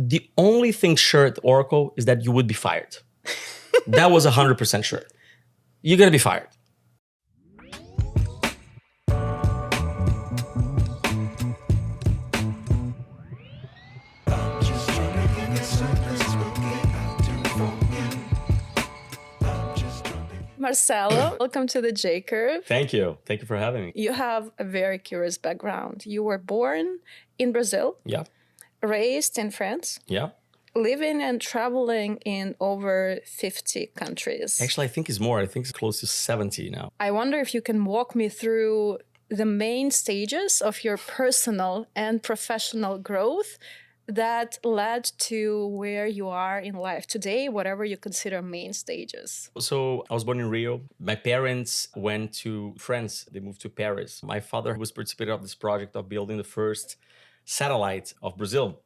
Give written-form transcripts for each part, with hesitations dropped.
The only thing sure at Oracle is that you would be fired. That was 100% sure. You're going to be fired. Marcelo, welcome to the J Curve. Thank you. Thank you for having me. You have a very curious background. You were born in Brazil. Yeah. Raised in France. Yeah. Living and traveling in over 50 countries. Actually, I think it's more. I think it's close to 70 now. I wonder if you can walk me through the main stages of your personal and professional growth that led to where you are in life today, whatever you consider main stages. So I was born in Rio. My parents went to France. They moved to Paris. My father was participating of this project of building the first satellite of Brazil.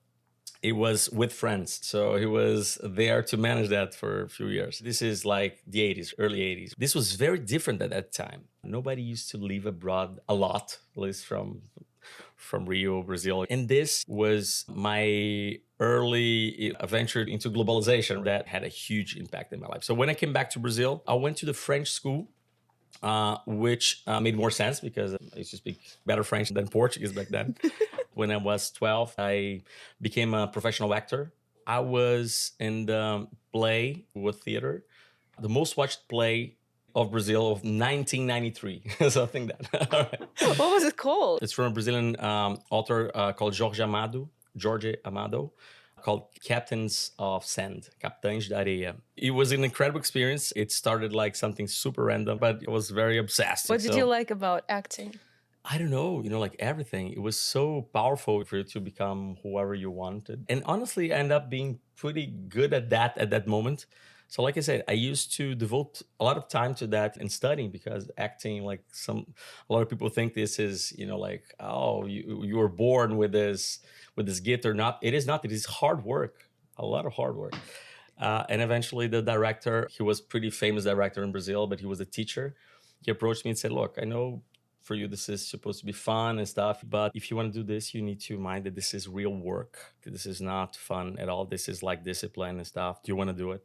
It was with friends. So he was there to manage that for a few years. This is like the 80s, early 80s. This was very different at that time. Nobody used to live abroad a lot, at least from Rio, Brazil. And this was my early venture into globalization that had a huge impact in my life. So when I came back to Brazil, I went to the French school, which made more sense because I used to speak better French than Portuguese back then. When I was 12, I became a professional actor. I was in the play with theater, the most watched play of Brazil of 1993. So I think that. All right. What was it called? It's from a Brazilian author called Jorge Amado, called Captains of Sand, Capitães da Areia. It was an incredible experience. It started like something super random, but it was very obsessed. What did you like about acting? I don't know, like everything. It was so powerful for you to become whoever you wanted. And honestly, I ended up being pretty good at that moment. So like I said, I used to devote a lot of time to that and studying because acting, like a lot of people think this is, like, oh, you were born with this gift or not. It is not. It is hard work, a lot of hard work. And eventually the director, he was a pretty famous director in Brazil, but he was a teacher. He approached me and said, look, I know for you this is supposed to be fun and stuff, but if you want to do this, you need to mind that this is real work. This is not fun at all. This is like discipline and stuff. Do you want to do it?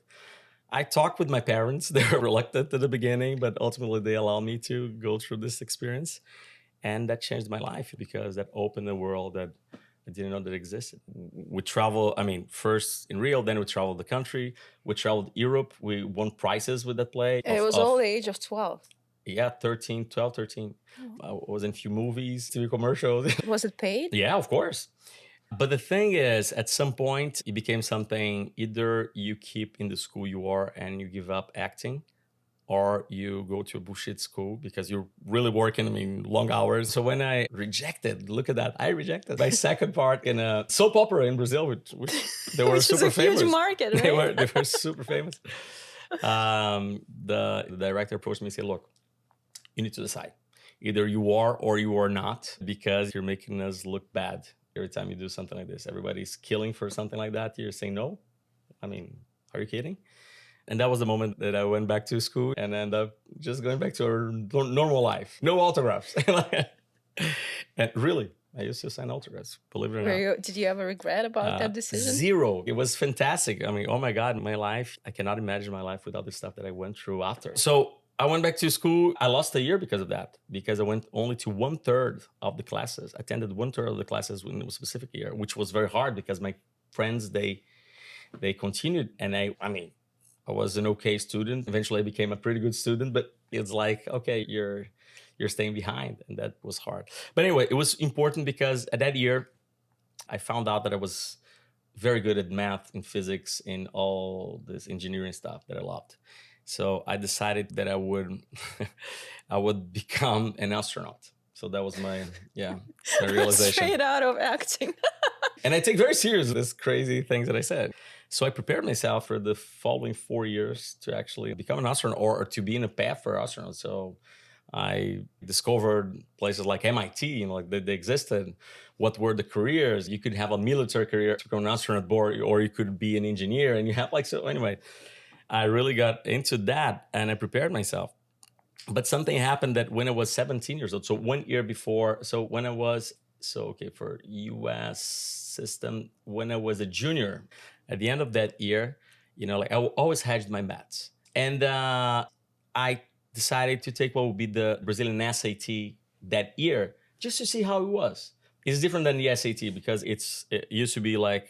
I talked with my parents. They were reluctant at the beginning, but ultimately they allowed me to go through this experience. And that changed my life because that opened a world that I didn't know that existed. We travel, first in Rio, then we traveled the country. We traveled Europe. We won prizes with that play. It was all the age of 12. Yeah, 13. I was in a few movies, TV commercials. Was it paid? Yeah, of course. But the thing is, at some point, it became something, either you keep in the school you are and you give up acting, or you go to a bullshit school because you're really working, long hours. So when I rejected, look at that, I rejected my second part in a soap opera in Brazil, which they were super famous. Huge market, right? They were super famous. The director approached me and said, look, you need to decide. Either you are or you are not, because you're making us look bad. Every time you do something like this, everybody's killing for something like that. You're saying no. Are you kidding? And that was the moment that I went back to school and ended up just going back to a normal life. No autographs. And really, I used to sign autographs, believe it or not. Did you ever regret about that decision? Zero. It was fantastic. Oh my God, my life, I cannot imagine my life without the stuff that I went through after. So I went back to school. I lost a year because of that, because I went only to 1/3 of the classes, attended 1/3 of the classes in a specific year, which was very hard because my friends, they continued. And I was an okay student. Eventually I became a pretty good student, but it's like, okay, you're staying behind. And that was hard. But anyway, it was important because at that year, I found out that I was very good at math and physics and all this engineering stuff that I loved. So I decided that I would become an astronaut. So that was my realization. Straight out of acting. And I take very serious this crazy things that I said. So I prepared myself for the following 4 years to actually become an astronaut or to be in a path for astronauts. So I discovered places like MIT, like they existed. What were the careers? You could have a military career to become an astronaut, or you could be an engineer, and you have so anyway. I really got into that and I prepared myself. But something happened that when I was 17 years old, so 1 year before, for US system when I was a junior. At the end of that year, like I always hedged my bets. And I decided to take what would be the Brazilian SAT that year just to see how it was. It's different than the SAT because it used to be like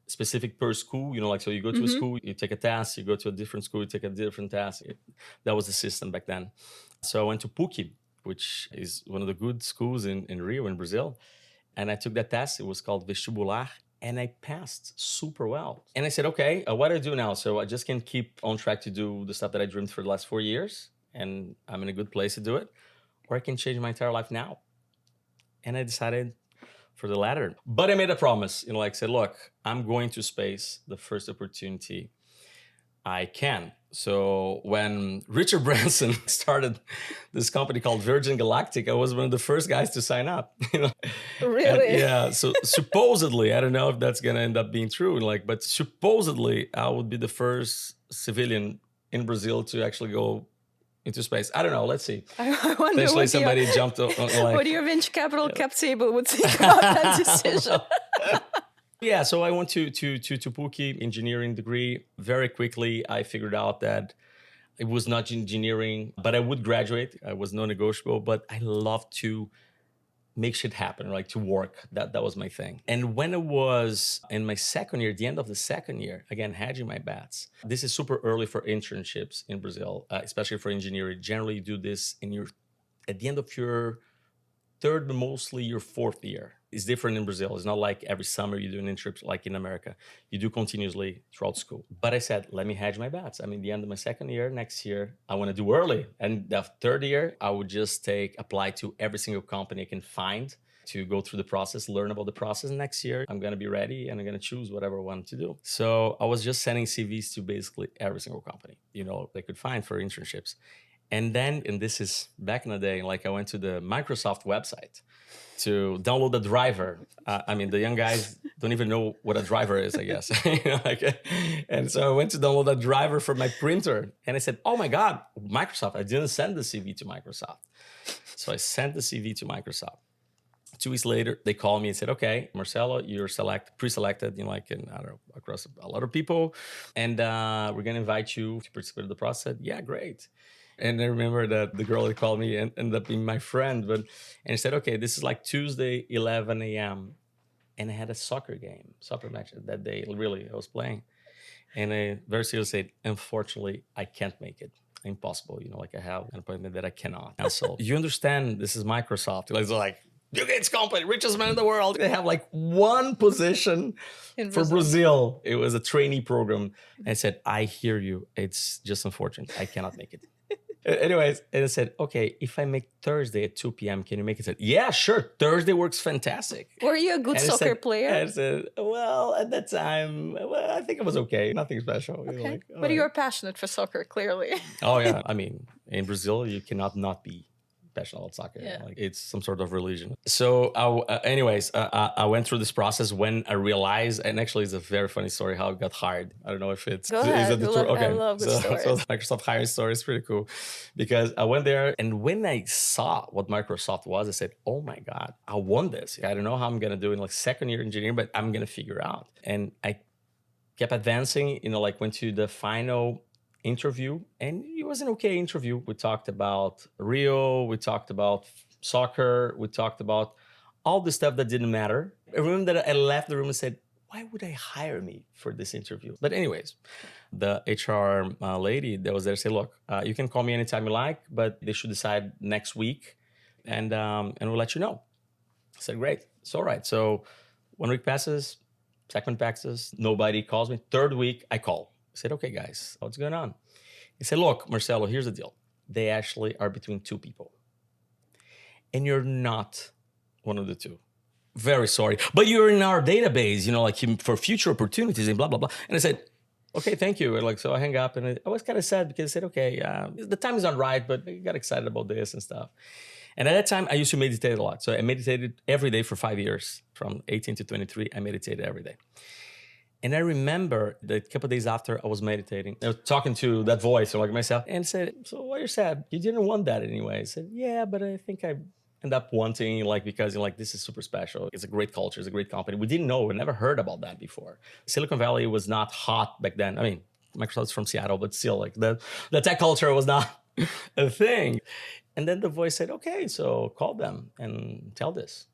specific per school, like, so you go to a school, you take a test, you go to a different school, you take a different test. That was the system back then. So I went to PUC, which is one of the good schools in Rio, in Brazil. And I took that test. It was called vestibular. And I passed super well. And I said, okay, what do I do now? So I just can keep on track to do the stuff that I dreamed for the last 4 years. And I'm in a good place to do it. Or I can change my entire life now. And I decided for the latter. But I made a promise, like I said, look, I'm going to space the first opportunity I can. So when Richard Branson started this company called Virgin Galactic, I was one of the first guys to sign up. Really? And yeah. So supposedly, I don't know if that's going to end up being true, but supposedly I would be the first civilian in Brazil to actually go into space. I don't know. Let's see. I wonder Eventually somebody jumped on what your venture capital cap table would think about that decision. Yeah, so I went to PUC, engineering degree. Very quickly, I figured out that it was not engineering, but I would graduate. I was non-negotiable, but I love to make shit happen, like to work. That was my thing. And when I was in my second year, the end of the second year, again, hedging my bets. This is super early for internships in Brazil, especially for engineering. Generally, you do this at the end of your third, mostly your fourth year. It's different in Brazil. It's not like every summer you do an internship like in America. You do continuously throughout school. But I said, let me hedge my bets. I mean, the end of my second year, next year, I want to do early. And the third year, I would just apply to every single company I can find to go through the process, learn about the process. Next year, I'm going to be ready and I'm going to choose whatever I want to do. So I was just sending CVs to basically every single company, they could find for internships. And then, and this is back in the day, like I went to the Microsoft website to download the driver. The young guys don't even know what a driver is, I guess. And so I went to download a driver for my printer. And I said, oh my God, Microsoft, I didn't send the CV to Microsoft. So I sent the CV to Microsoft. 2 weeks later, they called me and said, okay, Marcelo, you're pre-selected, across a lot of people. And we're going to invite you to participate in the process. I said, yeah, great. And I remember that the girl that called me ended up being my friend. And I said, okay, this is like Tuesday, 11 a.m. And I had a soccer match that day. Really, I was playing. And I very seriously said, unfortunately, I can't make it. Impossible. I have an appointment that I cannot cancel. You understand, this is Microsoft. It's like, Bill Gates company, richest man in the world. They have like one position for Brazil. It was a trainee program. And I said, I hear you. It's just unfortunate. I cannot make it. Anyways, and I said, okay, if I make Thursday at 2 p.m., can you make it? I said, yeah, sure. Thursday works fantastic. Were you a good soccer player? I said, well, at that time, I think it was okay. Nothing special. Okay. But you were passionate for soccer, clearly. Oh, yeah. In Brazil, you cannot not be passionate about soccer. Yeah. It's some sort of religion. So I went through this process when I realized, and actually it's a very funny story how I got hired. I don't know if it's... Go ahead. Okay. I love good stories. So Microsoft hiring story is pretty cool because I went there and when I saw what Microsoft was, I said, oh my God, I want this. I don't know how I'm going to do it in like second year engineering, but I'm going to figure out. And I kept advancing, went to the final interview, and it was an okay interview. We talked about Rio, we talked about soccer, we talked about all the stuff that didn't matter. I remember that I left the room and said, why would I hire me for this interview? But anyways, the HR lady that was there said, look, you can call me anytime you like, but they should decide next week and we'll let you know. I said, great. It's all right. So 1 week passes, second passes, nobody calls me. Third week, I call. I said, okay, guys, what's going on? He said, look, Marcelo, here's the deal. They actually are between two people. And you're not one of the two. Very sorry. But you're in our database, for future opportunities and blah, blah, blah. And I said, okay, thank you. And so I hang up and I was kind of sad because I said, okay, the time is not right, but I got excited about this and stuff. And at that time, I used to meditate a lot. So I meditated every day for 5 years. From 18 to 23, I meditated every day. And I remember that a couple of days after I was meditating, I was talking to that voice, or like myself, and said, so why are you sad? You didn't want that anyway. I said, yeah, but I think I end up wanting, like, because you're like, this is super special. It's a great culture. It's a great company. We didn't know. We never heard about that before. Silicon Valley was not hot back then. I mean, Microsoft's from Seattle, but still, like, the tech culture was not a thing. And then the voice said, okay, so call them and tell this.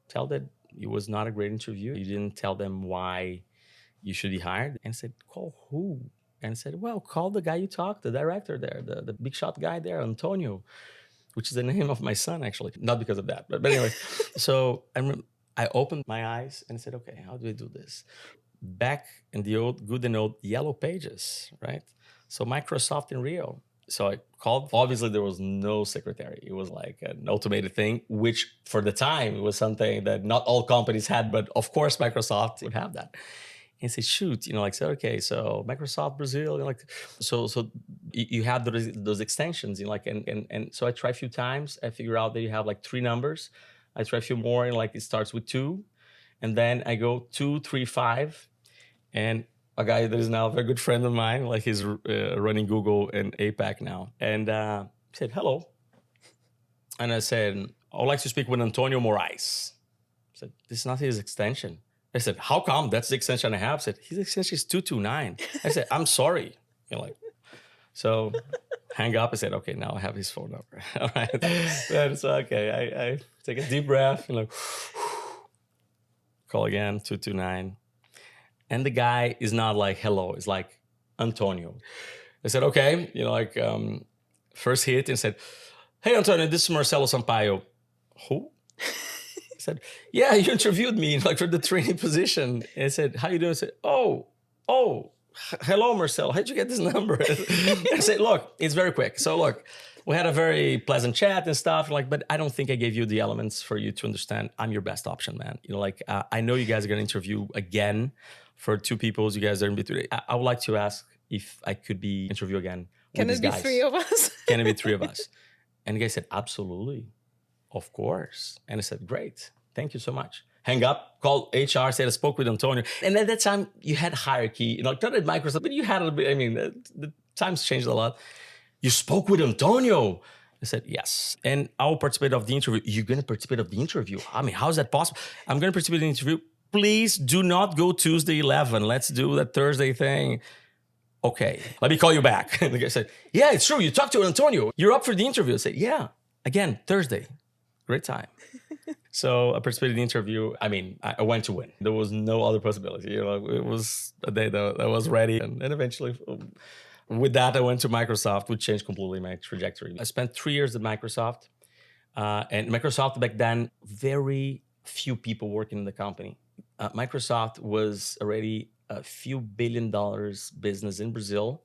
Tell that it was not a great interview. You didn't tell them why you should be hired. And I said, call who? And I said, well, call the guy you talked, the director there, the big shot guy there, Antonio, which is the name of my son, actually. Not because of that, but anyway. So I opened my eyes and I said, okay, how do we do this? Back in the old, good and old yellow pages, right? So Microsoft in Rio. So I called. Obviously, there was no secretary. It was like an automated thing, which for the time was something that not all companies had, but of course Microsoft would have that. And say, shoot, like, say, okay, so Microsoft Brazil, like, so you have those extensions, like, and so I try a few times. I figure out that you have like 3 numbers. I try a few more, and like it starts with 2, and then I go 2, 3, 5, and a guy that is now a very good friend of mine, like he's running Google and APAC now, and said hello, and I said, I would like to speak with Antonio Moraes. I said, this is not his extension. I said, how come? That's the extension I have. I said, his extension is 229. I said, I'm sorry. Like, so hang up. I said, okay, now I have his phone number. All right. That's okay. I take a deep breath, call again, 229. And the guy is not like, hello. It's like, Antonio. I said, okay, first hit, and said, hey, Antonio, this is Marcelo Sampaio. Who? I said, yeah, you interviewed me like for the training position. And I said, how you doing? I said, oh, hello, Marcel. How'd you get this number? I said, look, it's very quick. So look, we had a very pleasant chat and stuff, but I don't think I gave you the elements for you to understand I'm your best option, man. I know you guys are going to interview again for 2 people. You guys are in between. I would like to ask if I could be interview again with these guys. Can it be 3 of us? Can it be 3 of us? And the guy said, absolutely. Of course. And I said, great. Thank you so much. Hang up, call HR, said I spoke with Antonio. And at that time, you had hierarchy, not at Microsoft, but you had a little bit, the times changed a lot. You spoke with Antonio. I said, yes. And I'll participate of the interview. You're going to participate of the interview? I mean, how is that possible? I'm going to participate in the interview. Please do not go Tuesday 11. Let's do that Thursday thing. Okay, let me call you back. And the guy said, yeah, it's true. You talked to Antonio. You're up for the interview. I said, yeah, again, Thursday. Great time. So I participated in the interview. I mean, I went to win. There was no other possibility. It was a day that I was ready. And eventually, with that, I went to Microsoft, which changed completely my trajectory. I spent 3 years at Microsoft. And Microsoft back then, very few people working in the company. Microsoft was already a few $1 billion business in Brazil.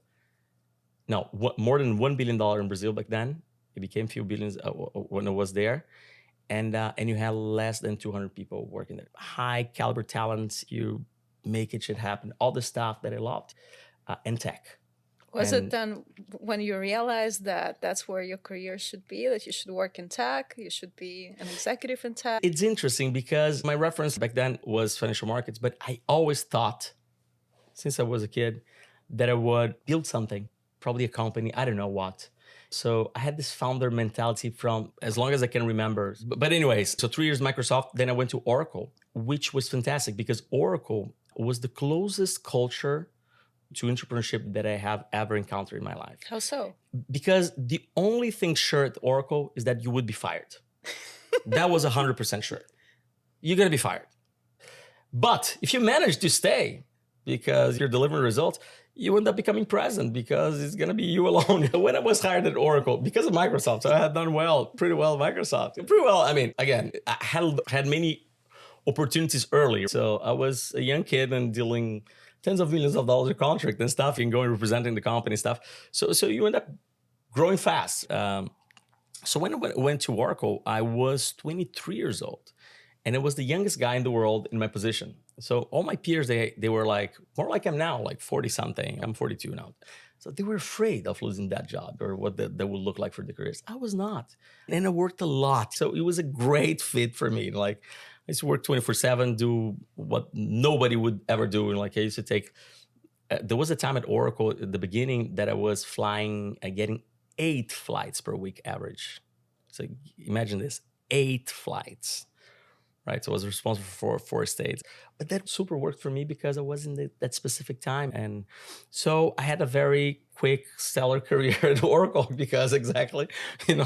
No, more than $1 billion in Brazil back then. It became a few billions when I was there. And you had less than 200 people working there. High caliber talents, you make it shit happen. All the stuff that I loved, and tech. Was it then when you realized that that's where your career should be, that you should work in tech, you should be an executive in tech? It's interesting because my reference back then was financial markets, but I always thought, since I was a kid, that I would build something, probably a company, I don't know what. So I had this founder mentality from as long as I can remember. But anyways, so 3 years Microsoft, then I went to Oracle, which was fantastic because Oracle was the closest culture to entrepreneurship that I have ever encountered in my life. How so? Because the only thing sure at Oracle is that you would be fired. That was 100% sure. You're going to be fired. But if you manage to stay because you're delivering results, you end up becoming president because it's going to be you alone. When I was hired at Oracle, because of Microsoft, so I had done pretty well at Microsoft. Pretty well, I mean, again, I had many opportunities earlier. So I was a young kid and dealing tens of millions of dollars of contract and stuff and going representing the company stuff. So you end up growing fast. So when I went to Oracle, I was 23 years old. And I was the youngest guy in the world in my position. So all my peers, they were like, more like I'm now, like 40 something. I'm 42 now. So they were afraid of losing that job or what that would look like for their careers. I was not. And I worked a lot. So it was a great fit for me. Like I used to work 24/7, do what nobody would ever do. And like I used to take, there was a time at Oracle at the beginning that I was flying, getting 8 flights per week average. So imagine this, 8 flights, right? So I was responsible for 4 states. But that super worked for me because I was in that specific time. And so I had a very quick, stellar career at Oracle because exactly,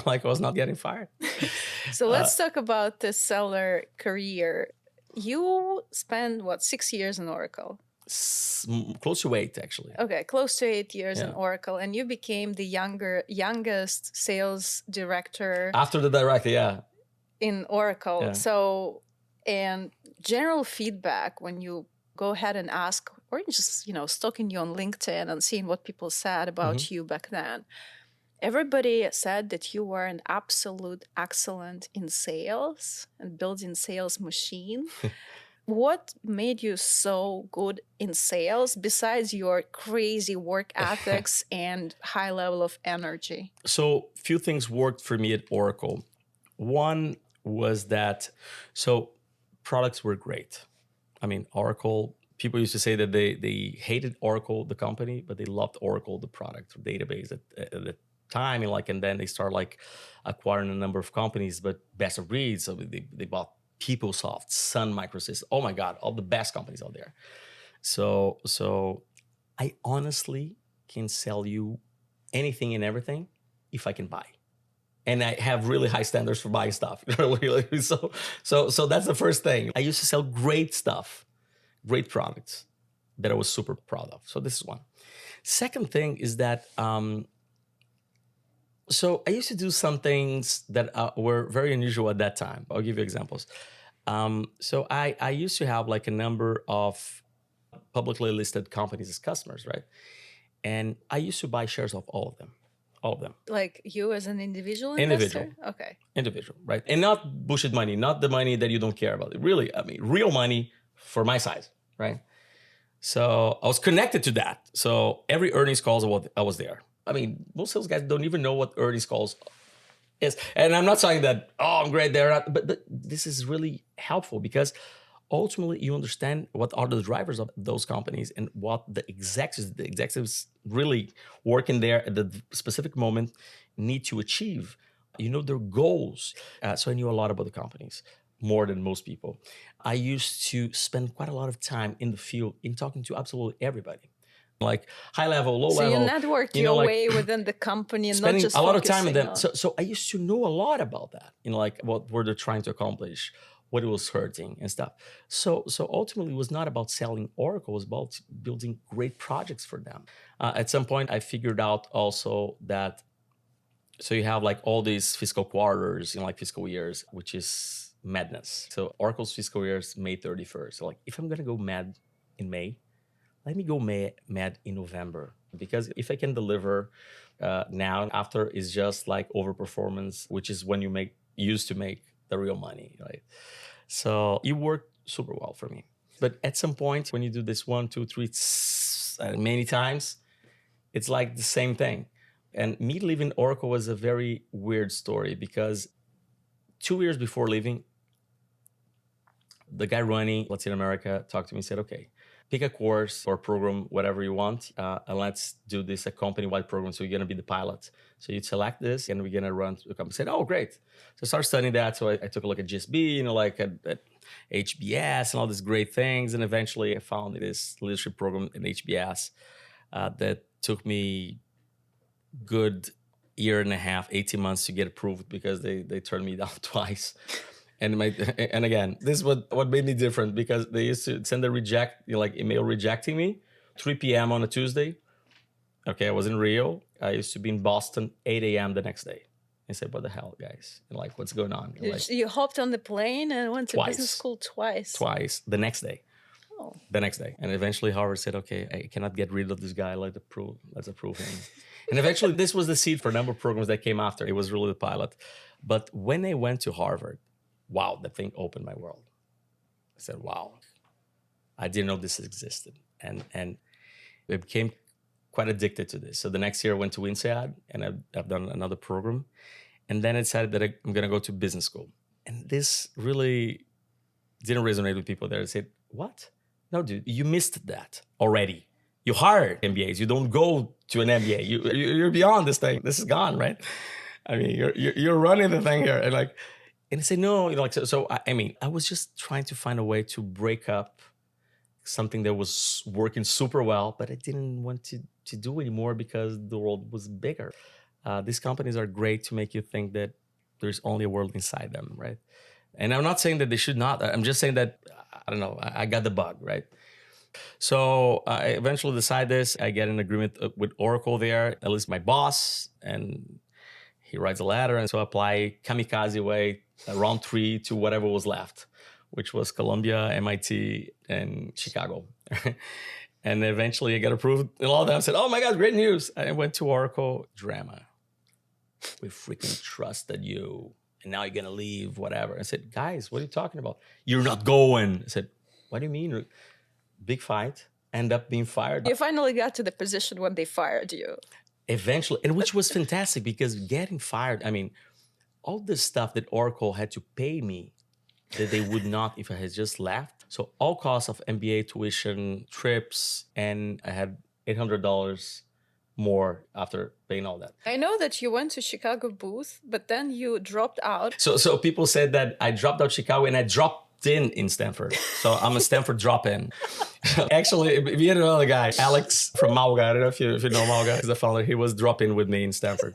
like I was not getting fired. So let's talk about the stellar career. You spent, 6 years in Oracle? Close to 8, actually. Okay, close to 8 years in Oracle. And you became the youngest sales director. After the director, yeah. In Oracle. Yeah. So, and general feedback when you go ahead and ask, or just, stalking you on LinkedIn and seeing what people said about you back then. Everybody said that you were an absolute excellent in sales and building sales machine. What made you so good in sales besides your crazy work ethics and high level of energy? So few things worked for me at Oracle. One was that, products were great. I mean, Oracle, people used to say that they hated Oracle, the company, but they loved Oracle, the product, database at the time. And then they start acquiring a number of companies, but best of breed. So they bought PeopleSoft, Sun Microsystems. Oh my God, all the best companies out there. So I honestly can sell you anything and everything if I can buy. And I have really high standards for buying stuff. So that's the first thing. I used to sell great stuff, great products that I was super proud of. So this is one. Second thing is that, so I used to do some things that were very unusual at that time. I'll give you examples. So I used to have a number of publicly listed companies as customers, right? And I used to buy shares of all of them. All of them. Like you as an individual investor? Okay. Individual, right? And not bullshit money, not the money that you don't care about. Really, I mean, real money for my size, right? So I was connected to that. So every earnings calls, I was there. I mean, most sales guys don't even know what earnings calls is. And I'm not saying that, I'm great there. But this is really helpful because ultimately you understand what are the drivers of those companies and what the executives really working there at the specific moment need to achieve. You know their goals. So I knew a lot about the companies, more than most people. I used to spend quite a lot of time in the field in talking to absolutely everybody. Like high level, low level. So you network your way within the company and not just spending a lot of time with them. So I used to know a lot about that, what were they trying to accomplish, what it was hurting and stuff. So ultimately, it was not about selling Oracle. It was about building great projects for them. At some point, I figured out also that, so you have all these fiscal quarters, fiscal years, which is madness. So Oracle's fiscal year is May 31st. So if I'm going to go mad in May, let me go mad in November. Because if I can deliver now and after is just overperformance, which is when you used to make the real money, right? So it worked super well for me. But at some point, when you do this 1, 2, 3, many times, it's like the same thing. And me leaving Oracle was a very weird story because 2 years before leaving, the guy running Latin America talked to me and said, okay, pick a course or program, whatever you want, and let's do this a company-wide program. So you're going to be the pilot. So you select this, and we're going to run the company. I said, oh, great. So I started studying that. So I took a look at GSB, at HBS and all these great things. And eventually I found this leadership program in HBS that took me good year and a half, 18 months to get approved because they turned me down twice. And again, this is what made me different because they used to send a email rejecting me 3 p.m. on a Tuesday. Okay, I was in Rio. I used to be in Boston 8 a.m. the next day. I said, what the hell, guys? And what's going on? You hopped on the plane and went to business school twice? Twice, the next day. Oh. The next day. And eventually Harvard said, okay, I cannot get rid of this guy. Let's approve him. And eventually this was the seed for a number of programs that came after. It was really the pilot. But when I went to Harvard, wow, that thing opened my world. I said, wow, I didn't know this existed. And I became quite addicted to this. So the next year I went to INSEAD and I've done another program. And then I decided that I'm going to go to business school. And this really didn't resonate with people there. I said, what? No, dude, you missed that already. You hired MBAs. You don't go to an MBA. You're beyond this thing. This is gone, right? I mean, you're running the thing here. And And I said, no, like, I mean, I was just trying to find a way to break up something that was working super well, but I didn't want to do anymore because the world was bigger. These companies are great to make you think that there's only a world inside them, right? And I'm not saying that they should not. I'm just saying that, I don't know, I got the bug, right? So I eventually decide this. I get an agreement with Oracle there, at least my boss, and he writes a letter. And so I apply kamikaze way, round 3 to whatever was left, which was Columbia, MIT, and Chicago. And eventually I got approved. And all of them said, oh my God, great news. I went to Oracle, drama. We freaking trusted you. And now you're going to leave, whatever. I said, guys, what are you talking about? You're not going. I said, what do you mean? Big fight, end up being fired. You finally got to the position when they fired you. Eventually, and which was fantastic because getting fired, I mean, all this stuff that Oracle had to pay me that they would not if I had just left. So all costs of MBA tuition, trips, and I had $800 more after paying all that. I know that you went to Chicago booth, but then you dropped out. So people said that I dropped out Chicago and I dropped in Stanford. So I'm a Stanford drop-in. Actually, we had another guy, Alex from Malga. I don't know if you know Malga. He's the founder. He was drop-in with me in Stanford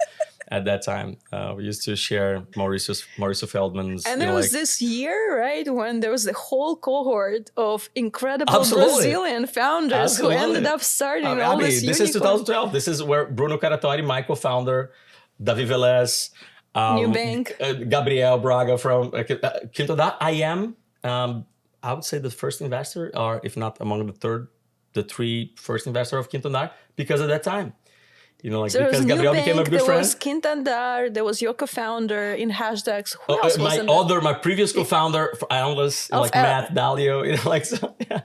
at that time. We used to share Mauricio Feldman's. And there was this year, right, when there was the whole cohort of incredible Brazilian founders who ended up starting all this unicorn. This is 2012. This is where Bruno Caratori, my co-founder, Davi Velez, Nubank, Gabriel Braga from Quinto Dar. I am, I would say, the first investor, or if not among the 3 first investors of Quinto Dar because of that time. You know, like so because Gabriel became a good friend. There was Quinto, there was your co-founder in Hashdex. Who else was my previous co-founder, analyst, like Matt Dalio, you know, like so. Yeah.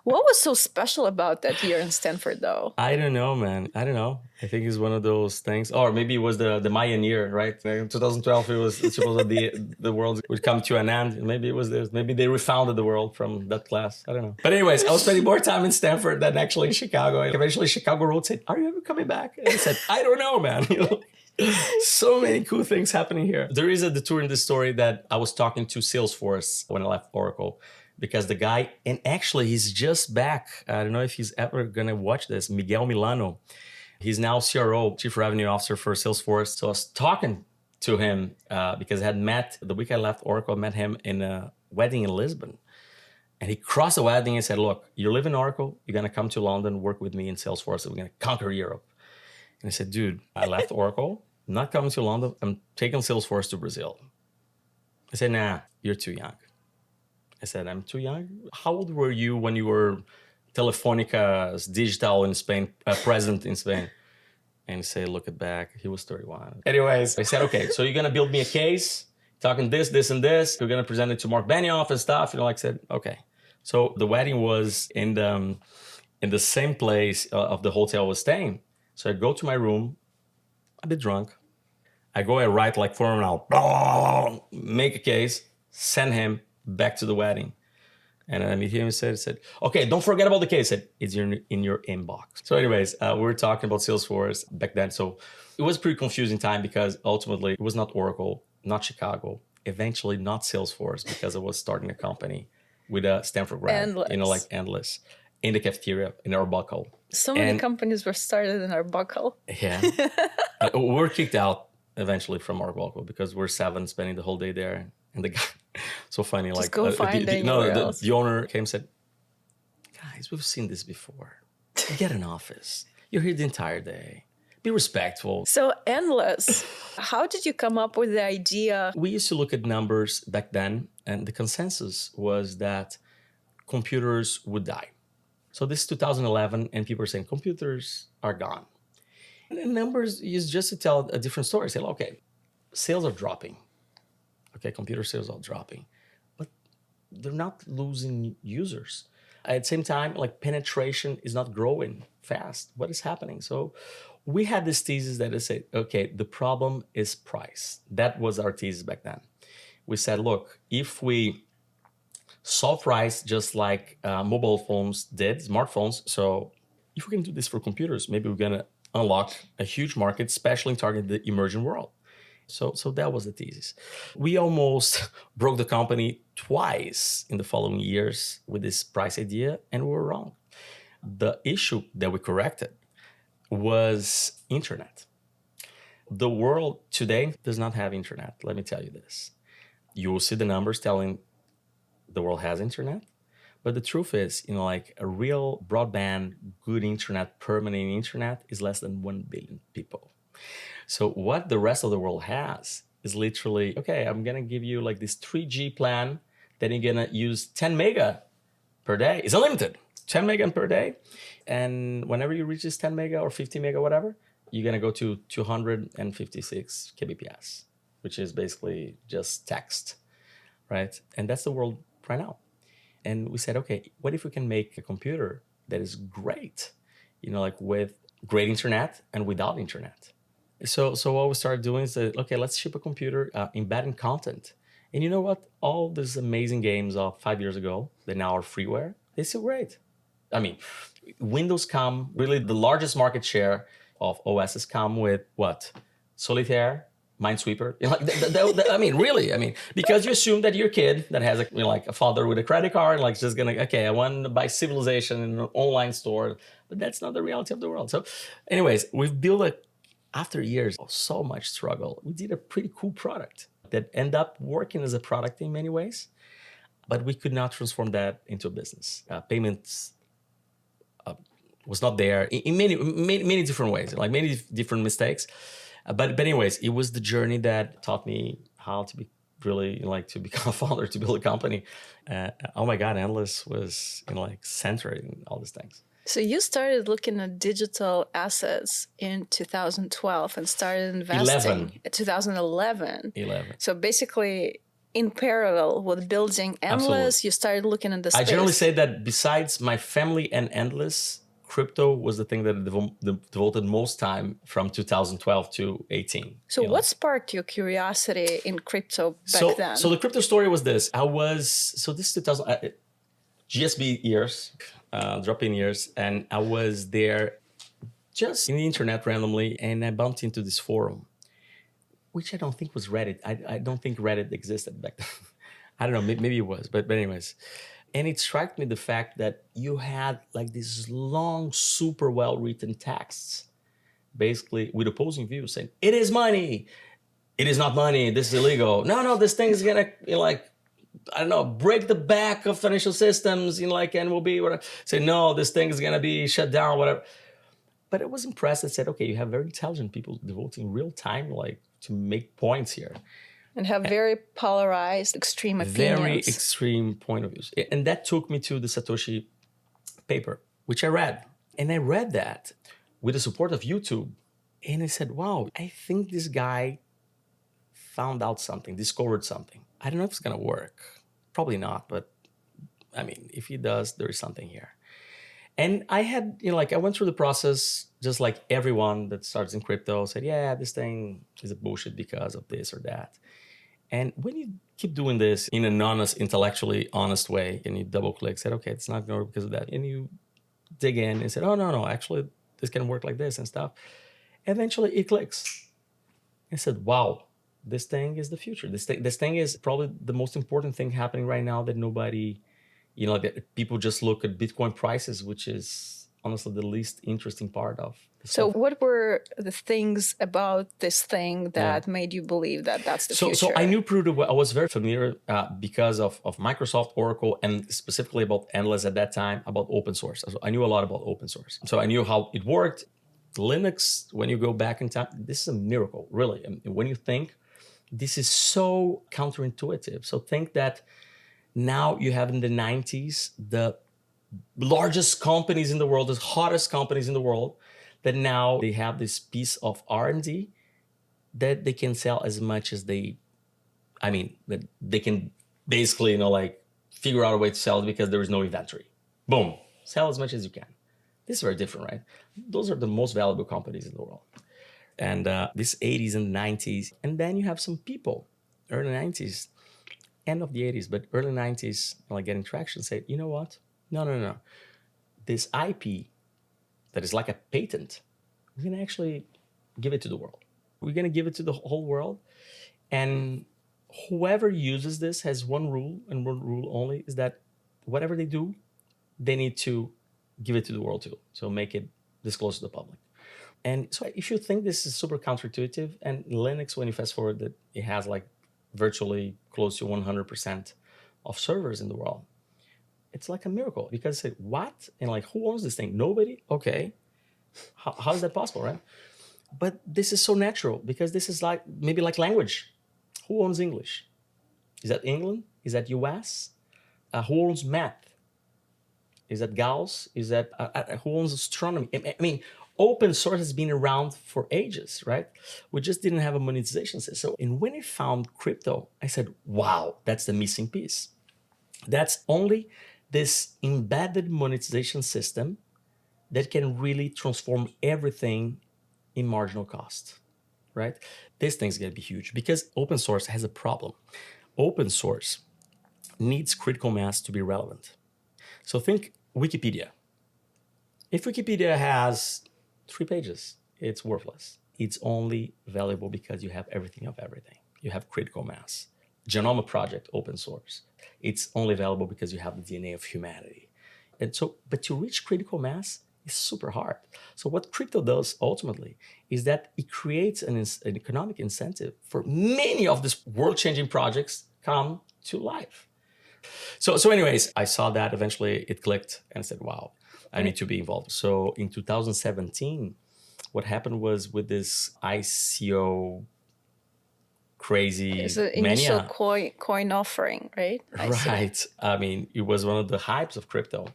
What was so special about that year in Stanford, though? I don't know, man. I don't know. I think it's one of those things. Or maybe it was the Mayan year, right? In 2012, it was supposed the world would come to an end. Maybe it was this. Maybe they refounded the world from that class. I don't know. But anyways, I was spending more time in Stanford than actually in Chicago. And eventually, Chicago Road said, "Are you ever coming back?" And I said, "I don't know, man." You know? So many cool things happening here. There is a detour in this story that I was talking to Salesforce when I left Oracle. Because the guy, and actually he's just back. I don't know if he's ever gonna watch this, Miguel Milano. He's now CRO, Chief Revenue Officer for Salesforce. So I was talking to him because I had met, the week I left Oracle, I met him in a wedding in Lisbon. And he crossed the wedding and said, look, you live in Oracle, you're gonna come to London, work with me in Salesforce, and we're gonna conquer Europe. And I said, dude, I left Oracle, I'm not coming to London, I'm taking Salesforce to Brazil. I said, nah, you're too young. I said, I'm too young. How old were you when you were Telefónica's digital in Spain, present in Spain? And he said, look it back. He was 31. Anyways, I said, okay, so you're going to build me a case, talking this, this, and this. You're going to present it to Mark Benioff and stuff. You know, like I said, okay. So the wedding was in the same place of the hotel I was staying. So I go to my room, a bit drunk. I go and write like for an hour, make a case, send him back to the wedding. And I meet him and said, okay, don't forget about the case. I said, it's in your inbox. So anyways, we were talking about Salesforce back then. So it was a pretty confusing time because ultimately it was not Oracle, not Chicago, eventually not Salesforce because I was starting a company with a Stanford grad, Endless. You know, like Endless, in the cafeteria, in Arbuckle. So many companies were started in Arbuckle. Yeah. We were kicked out eventually from Arbuckle because we're 7 spending the whole day there. And the guy, so funny, just like, go find the owner came and said, guys, we've seen this before. Get an office. You're here the entire day. Be respectful. So Endless, how did you come up with the idea? We used to look at numbers back then, and the consensus was that computers would die. So this is 2011, and people are saying computers are gone. And the numbers is just to tell a different story. Say, okay, sales are dropping. Okay, computer sales are dropping, but they're not losing users. At the same time, like penetration is not growing fast. What is happening? So we had this thesis that said, okay, the problem is price. That was our thesis back then. We said, look, if we solve price just like mobile phones did, smartphones, so if we can do this for computers, maybe we're gonna unlock a huge market, especially targeting the emerging world. So that was the thesis. We almost broke the company twice in the following years with this price idea, and we were wrong. The issue that we corrected was internet. The world today does not have internet. Let me tell you this. You will see the numbers telling the world has internet. But the truth is, like a real broadband, good internet, permanent internet is less than 1 billion people. So what the rest of the world has is literally, okay, I'm going to give you like this 3G plan. Then you're going to use 10 mega per day. It's unlimited, 10 mega per day. And whenever you reach this 10 mega or 50 mega, whatever, you're going to go to 256 kbps, which is basically just text, right? And that's the world right now. And we said, okay, what if we can make a computer that is great, like with great internet and without internet? So what we started doing is, okay, let's ship a computer embedding content. And you know what? All these amazing games of 5 years ago that now are freeware, they're still great. I mean, Windows come, really the largest market share of OSs come with what? Solitaire, Minesweeper. I mean, really, because you assume that your kid that has a father with a credit card, just gonna, okay, I want to buy Civilization in an online store, but that's not the reality of the world. So anyways, we've built after years of so much struggle, we did a pretty cool product that ended up working as a product in many ways, but we could not transform that into a business. Payments was not there in many different ways, like many different mistakes. But anyways, it was the journey that taught me how to be really to become a founder, to build a company. Oh my God, Endless was centered in all these things. So you started looking at digital assets in 2012 and started investing in 2011. 11. So basically, in parallel with building Endless, absolutely, you started looking at the space. I generally say that besides my family and Endless, crypto was the thing that I devoted most time from 2012 to 18. So what sparked your curiosity in crypto back then? So the crypto story was this. This is 2000, GSB years, drop-in years, and I was there just in the internet randomly, and I bumped into this forum, which I don't think was Reddit. I don't think Reddit existed back then. I don't know, maybe it was, but anyways. And it struck me the fact that you had these long, super well-written texts, basically with opposing views saying, it is money, it is not money, this is illegal. No, this thing is gonna break the back of financial systems, and will be whatever. Say, no, this thing is gonna be shut down, whatever. But I was impressed and said, okay, you have very intelligent people devoting real time to make points here. And have very polarized, extreme opinions. Very extreme point of views. And that took me to the Satoshi paper, which I read. And I read that with the support of YouTube. And I said, wow, I think this guy found out something, discovered something. I don't know if it's going to work. Probably not. But if he does, there is something here. And I had, I went through the process just like everyone that starts in crypto said, yeah, this thing is a bullshit because of this or that. And when you keep doing this in an honest, intellectually honest way, and you double click, said, okay, it's not going to work because of that. And you dig in and said, oh, no, actually, this can work like this and stuff. Eventually, it clicks. I said, wow, this thing is the future. This thing is probably the most important thing happening right now that nobody, that people just look at Bitcoin prices, which is honestly the least interesting part of. So what were the things about this thing that made you believe that that's the future? So I knew pretty well. I was very familiar because of Microsoft, Oracle, and specifically about Endless at that time, about open source. So I knew a lot about open source. So I knew how it worked. Linux, when you go back in time, this is a miracle, really. And when you think, this is so counterintuitive. So think that now you have in the 90s, the largest companies in the world, the hottest companies in the world, that now they have this piece of R&D that they can sell as much as that they can basically, figure out a way to sell it because there is no inventory. Boom, sell as much as you can. This is very different, right? Those are the most valuable companies in the world. And this 80s and 90s. And then you have some people, early 90s, end of the 80s, but early 90s, getting traction, say, you know what? No. This IP that is like a patent, we're going to actually give it to the world. We're going to give it to the whole world. And whoever uses this has one rule, and one rule only, is that whatever they do, they need to give it to the world too. So make it disclosed to the public. And so if you think this is super counterintuitive, and Linux, when you fast forward, that it has like virtually close to 100% of servers in the world, it's like a miracle, because say, what? And like, who owns this thing? Nobody? Okay. How is that possible, right? But this is so natural, because this is like, maybe like language. Who owns English? Is that England? Is that US? Who owns math? Is that Gauss? Is that, who owns astronomy? I mean, open source has been around for ages, right? We just didn't have a monetization system. And when I found crypto, I said, wow, that's the missing piece. That's only this embedded monetization system that can really transform everything in marginal cost, right? This thing's gonna be huge, because open source has a problem. Open source needs critical mass to be relevant. So think Wikipedia. If Wikipedia has 3 pages, it's worthless. It's only valuable because you have everything of everything. You have critical mass. Genome Project, open source. It's only valuable because you have the DNA of humanity. And so, but to reach critical mass is super hard. So what crypto does ultimately is that it creates an economic incentive for many of these world-changing projects come to life. So anyways, I saw that, eventually it clicked, and I said, wow, I need to be involved. So in 2017, what happened was, with this ICO crazy It's the initial mania, coin offering, right? right? I mean, it was one of the hypes of crypto.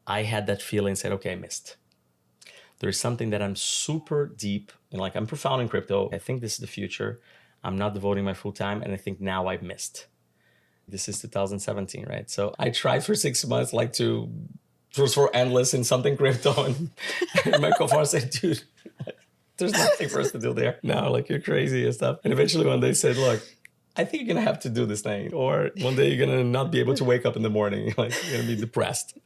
I had that feeling, said, okay, I missed. There's something that I'm super deep in, like, I'm profound in crypto. I think this is the future. I'm not devoting my full time, and I think now I've missed. This is 2017, right? So I tried for 6 months, like, to transfer endless in something crypto, and my co-founder said, dude, there's nothing for us to do there. No, like, you're crazy and stuff. And eventually one day said, look, I think you're gonna have to do this thing, or one day you're gonna not be able to wake up in the morning. Like, you're gonna be depressed.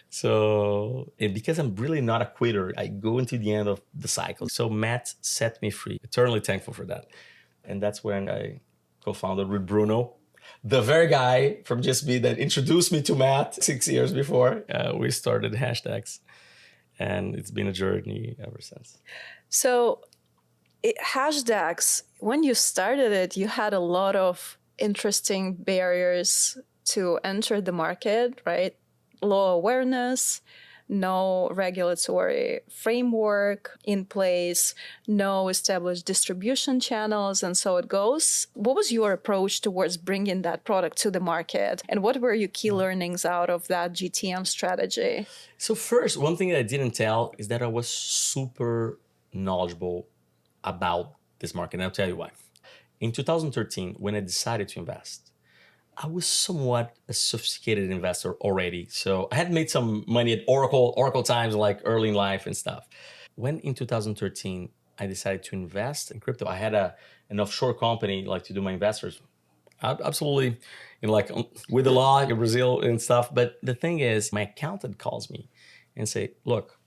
So, and because I'm really not a quitter, I go into the end of the cycle. So Matt set me free. Eternally thankful for that. And that's when I co-founded with Bruno, the very guy from Just Be that introduced me to Matt 6 years before. We started Hashdex, and it's been a journey ever since. So Hashdex, when you started it, you had a lot of interesting barriers to enter the market, right? Low awareness, no regulatory framework in place, no established distribution channels, and so it goes. What was your approach towards bringing that product to the market? And what were your key learnings out of that GTM strategy? So first, one thing that I didn't tell is that I was super knowledgeable about this market, and I'll tell you why. In 2013, when I decided to invest, I was somewhat a sophisticated investor already. So I had made some money at Oracle times, like early in life and stuff. When in 2013, I decided to invest in crypto, I had an offshore company, like, to do my investors. Absolutely, like, with the law in Brazil and stuff. But the thing is, my accountant calls me and say, look,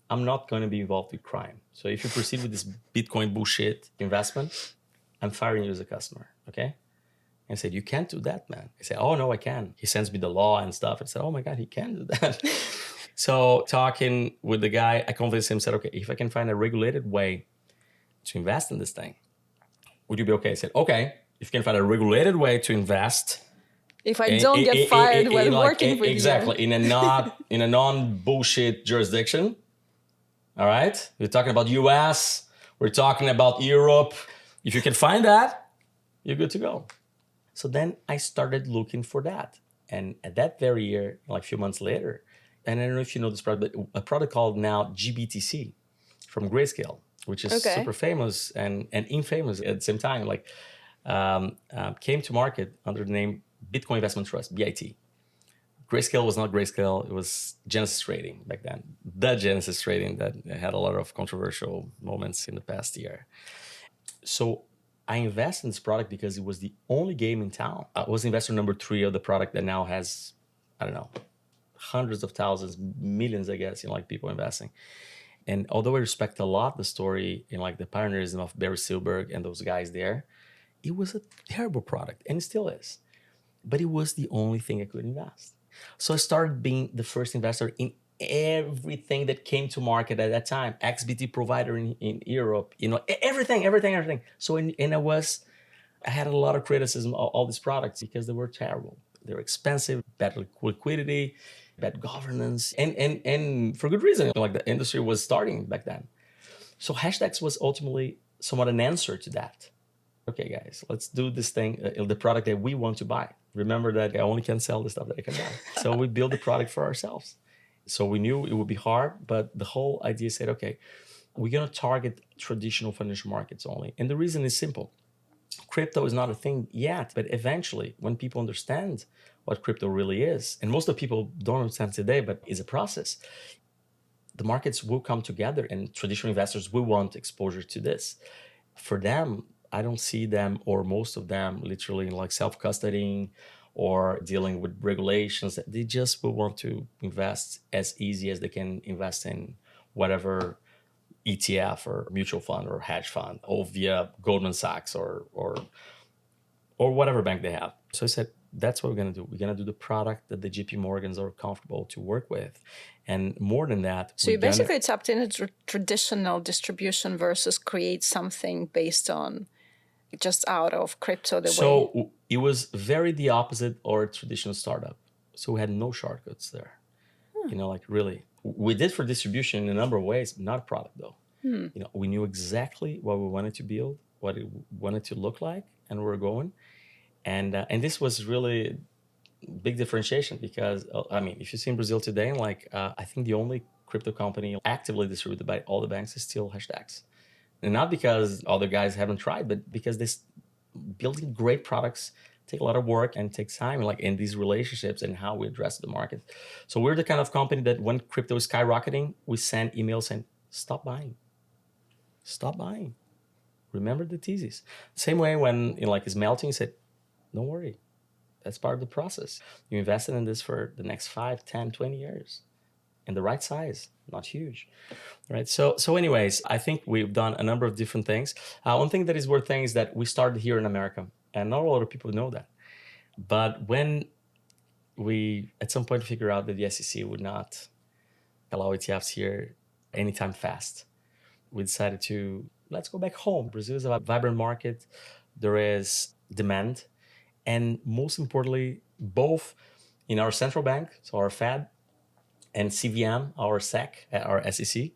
I'm not going to be involved with crime. So if you proceed with this Bitcoin bullshit investment, I'm firing you as a customer, okay? And I said, you can't do that, man. I said, oh, no, I can. He sends me the law and stuff. I said, oh, my God, he can do that. So talking with the guy, I convinced him, said, okay, if I can find a regulated way to invest in this thing, would you be okay? I said, okay, if you can find a regulated way to invest. If I don't get fired when working with you. Exactly, in a non-bullshit jurisdiction. All right? We're talking about US. We're talking about Europe. If you can find that, you're good to go. So then I started looking for that. And at that very year, like a few months later, and I don't know if you know this product, but a product called now GBTC from Grayscale, which is super famous and infamous at the same time, like, came to market under the name Bitcoin Investment Trust, BIT. Grayscale was not Grayscale, it was Genesis Trading back then. The Genesis Trading that had a lot of controversial moments in the past year. So I invested in this product because it was the only game in town. I was investor number 3 of the product that now has, I don't know, hundreds of thousands, millions, I guess, like, people investing. And although I respect a lot the story and like the pioneerism of Barry Silberg and those guys there, it was a terrible product, and it still is. But it was the only thing I could invest. So I started being the first investor in everything that came to market at that time. XBT provider in Europe, everything. So I had a lot of criticism of all these products because they were terrible. They were expensive, bad liquidity, bad governance, and for good reason. Like the industry was starting back then. So Hashdex was ultimately somewhat an answer to that. Okay, guys, let's do this thing, the product that we want to buy. Remember that I only can sell the stuff that I can buy. So we built the product for ourselves. So we knew it would be hard, but the whole idea said, okay, we're going to target traditional financial markets only. And the reason is simple. Crypto is not a thing yet, but eventually when people understand what crypto really is, and most of the people don't understand today, but it's a process, the markets will come together and traditional investors will want exposure to this. For them, I don't see them or most of them literally like self-custodying or dealing with regulations. They just will want to invest as easy as they can invest in whatever ETF or mutual fund or hedge fund or via Goldman Sachs or whatever bank they have. So I said, that's what we're going to do. We're going to do the product that the JP Morgans are comfortable to work with. And more than that. So you basically tapped into traditional distribution versus create something based on just out of crypto. It was very the opposite or traditional startup. So we had no shortcuts there. Like really. We did for distribution in a number of ways, not a product though. We knew exactly what we wanted to build, what it wanted to look like, and where we're going. And this was really big differentiation because, if you see in Brazil today, I think the only crypto company actively distributed by all the banks is still Hashdex. And not because other guys haven't tried, but because this building great products take a lot of work and takes time, like in these relationships and how we address the market. So we're the kind of company that when crypto is skyrocketing, we send emails saying, stop buying. Stop buying. Remember the thesis. Same way when it's melting, you said, don't worry. That's part of the process. You invested in this for the next 5, 10, 20 years in the right size, not huge. Right. So anyways, I think we've done a number of different things. One thing that is worth saying is that we started here in America, and not a lot of people know that. But when we at some point figure out that the SEC would not allow ETFs here anytime fast, we decided to let's go back home. Brazil is a vibrant market. There is demand. And most importantly, both in our central bank, so our Fed, and CVM, our SEC, our SEC,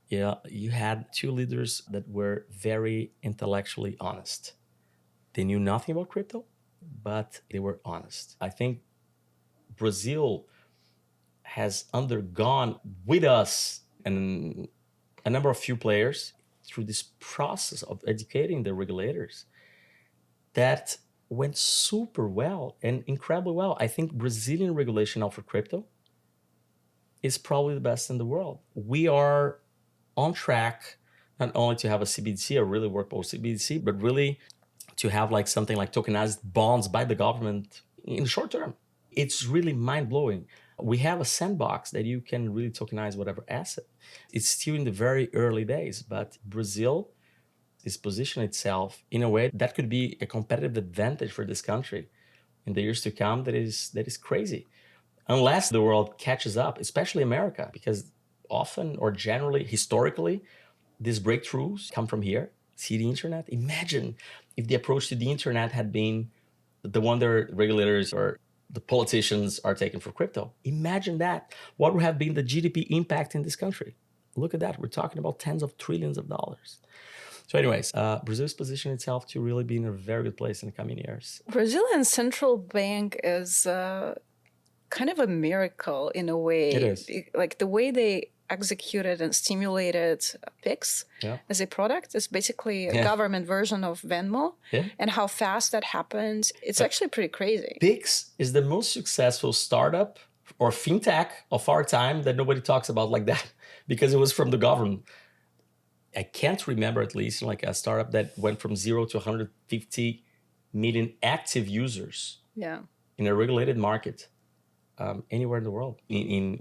you had two leaders that were very intellectually honest. They knew nothing about crypto, but they were honest. I think Brazil has undergone with us and a number of few players through this process of educating the regulators that went super well and incredibly well. I think Brazilian regulation now for crypto is probably the best in the world. We are on track not only to have a CBDC, a really workable CBDC, but really to have something like tokenized bonds by the government in the short term. It's really mind-blowing. We have a sandbox that you can really tokenize whatever asset. It's still in the very early days, but Brazil is positioning itself in a way that could be a competitive advantage for this country in the years to come. That is crazy. Unless the world catches up, especially America, because often or generally, historically, these breakthroughs come from here. See the internet? Imagine if the approach to the internet had been the one the regulators or the politicians are taking for crypto. Imagine that. What would have been the GDP impact in this country? Look at that. We're talking about tens of trillions of dollars. So anyways, Brazil's positioned itself to really be in a very good place in the coming years. Brazilian central bank is kind of a miracle in a way. It is. Like the way they executed and stimulated PIX as a product is basically a government version of Venmo. And how fast that happened, it's actually pretty crazy. PIX is the most successful startup or fintech of our time that nobody talks about like that because it was from the government. I can't remember at least a startup that went from 0 to 150 million active users in a regulated market anywhere in the world. In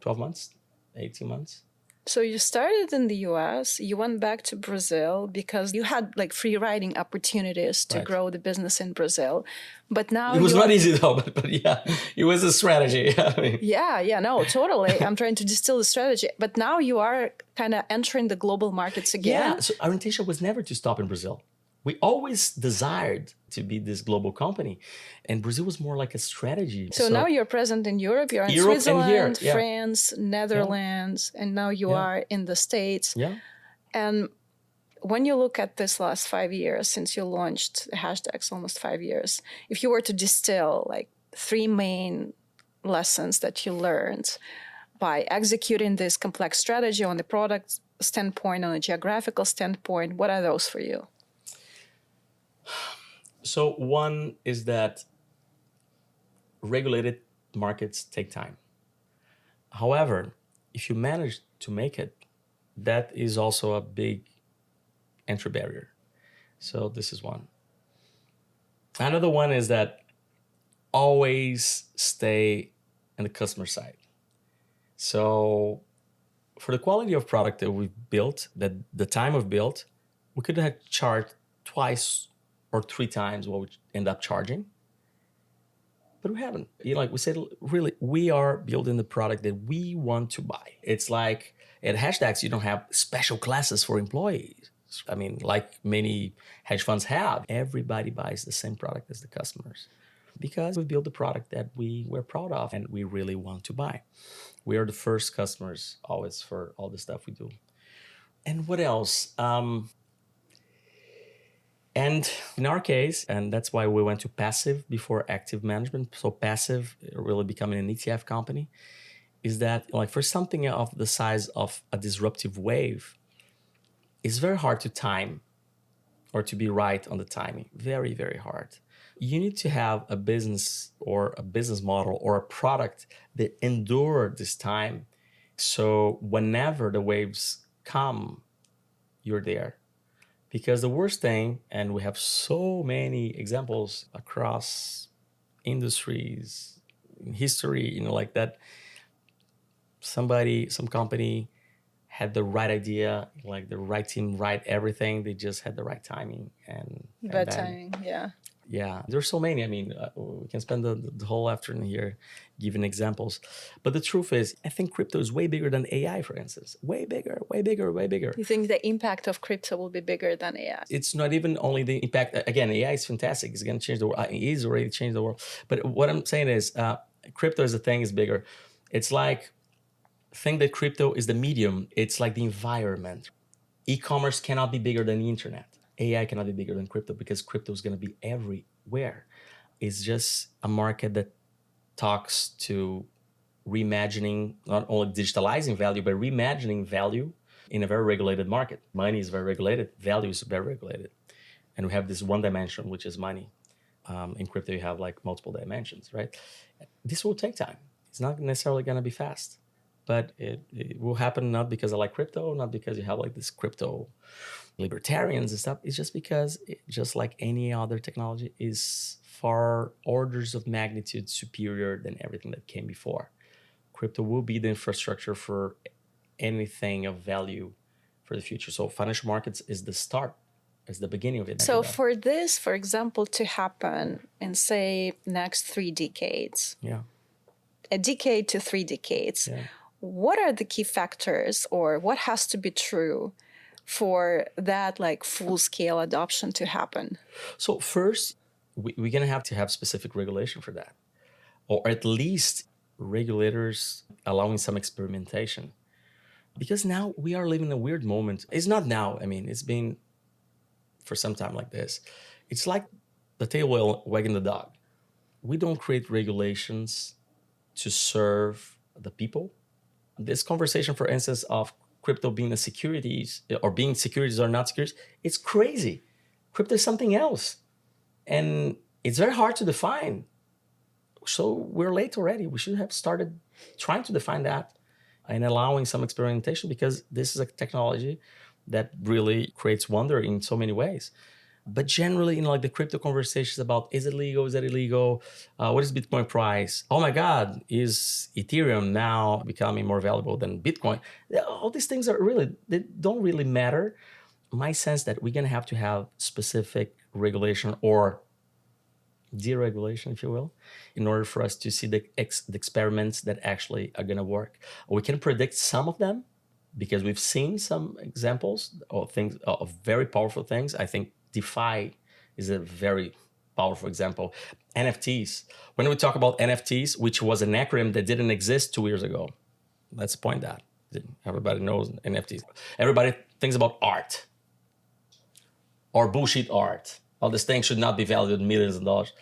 12 months, 18 months? So you started in the US, you went back to Brazil because you had like free riding opportunities to Right. grow the business in Brazil. But now It was you not are, easy though, but yeah, it was a strategy. I mean, yeah, no, totally. I'm trying to distill the strategy. But now you are kind of entering the global markets again. yeah, so our intention was never to stop in Brazil. We always desired to be this global company, and Brazil was more like a strategy. So now you're present in Europe, you're in Europe and here, Switzerland, yeah, France, Netherlands, and now you Yeah. are in the States. yeah. And when you look at this last 5 years since you launched Hashdex, almost 5 years, if you were to distill like 3 main lessons that you learned by executing this complex strategy on the product standpoint, on a geographical standpoint, what are those for you? So one is that regulated markets take time. However, if you manage to make it, that is also a big entry barrier. So this is one. Another one is that always stay in the customer side. So for the quality of product that we've built, that the time we've built, we could have charged 2 or 3 times what we end up charging. But we haven't. Like we said, really, we are building the product that we want to buy. It's like at Hashdex, you don't have special classes for employees. I mean, like many hedge funds have, everybody buys the same product as the customers because we build the product that we're proud of and we really want to buy. We are the first customers always for all the stuff we do. And what else? And in our case, and that's why we went to passive before active management. So passive, really becoming an ETF company, is that like for something of the size of a disruptive wave, it's very hard to time or to be right on the timing. Very, very hard. You need to have a business or a business model or a product that endure this time. So whenever the waves come, you're there. Because the worst thing, and we have so many examples across industries, in history, like that, some company had the right idea, like the right team, right everything. They just had the right timing and Bad then, timing, yeah. Yeah, there's so many. I mean, we can spend the whole afternoon here giving examples. But the truth is, I think crypto is way bigger than AI, for instance. Way bigger, way bigger, way bigger. You think the impact of crypto will be bigger than AI? It's not even only the impact. Again, AI is fantastic. It's going to change the world. It is already changed the world. But what I'm saying is, crypto as a thing is bigger. It's like, think that crypto is the medium. It's like the environment. E-commerce cannot be bigger than the internet. AI cannot be bigger than crypto because crypto is going to be everywhere. It's just a market that talks to reimagining, not only digitalizing value, but reimagining value in a very regulated market. Money is very regulated. Value is very regulated. And we have this one dimension, which is money. In crypto, you have like multiple dimensions, right? This will take time. It's not necessarily going to be fast. But it will happen not because I like crypto, not because you have like this crypto libertarians and stuff. It's just because, just like any other technology, is far orders of magnitude superior than everything that came before. Crypto will be the infrastructure for anything of value for the future. So financial markets is the start, is the beginning of it. So for this, for example, to happen in, say, next 3 decades, yeah, a decade to 3 decades, yeah. What are the key factors or what has to be true for that like full-scale adoption to happen? So first, we're going to have specific regulation for that, or at least regulators allowing some experimentation. Because now we are living a weird moment. It's not now. I mean, it's been for some time like this. It's like the tail wagging the dog. We don't create regulations to serve the people. This conversation, for instance, of crypto being a securities or being securities or not securities, it's crazy. Crypto is something else. And it's very hard to define. So we're late already. We should have started trying to define that and allowing some experimentation because this is a technology that really creates wonder in so many ways. But generally, like the crypto conversations about, is it legal, is it illegal? What is Bitcoin price? Oh my God, is Ethereum now becoming more valuable than Bitcoin? All these things they don't really matter. My sense that we're gonna have to have specific regulation or deregulation, if you will, in order for us to see the experiments that actually are gonna work. We can predict some of them because we've seen some examples of things, of very powerful things. I think DeFi is a very powerful example. NFTs. When we talk about NFTs, which was an acronym that didn't exist 2 years ago, let's point that. Everybody knows NFTs. Everybody thinks about art or bullshit art. All this thing should not be valued in millions of dollars.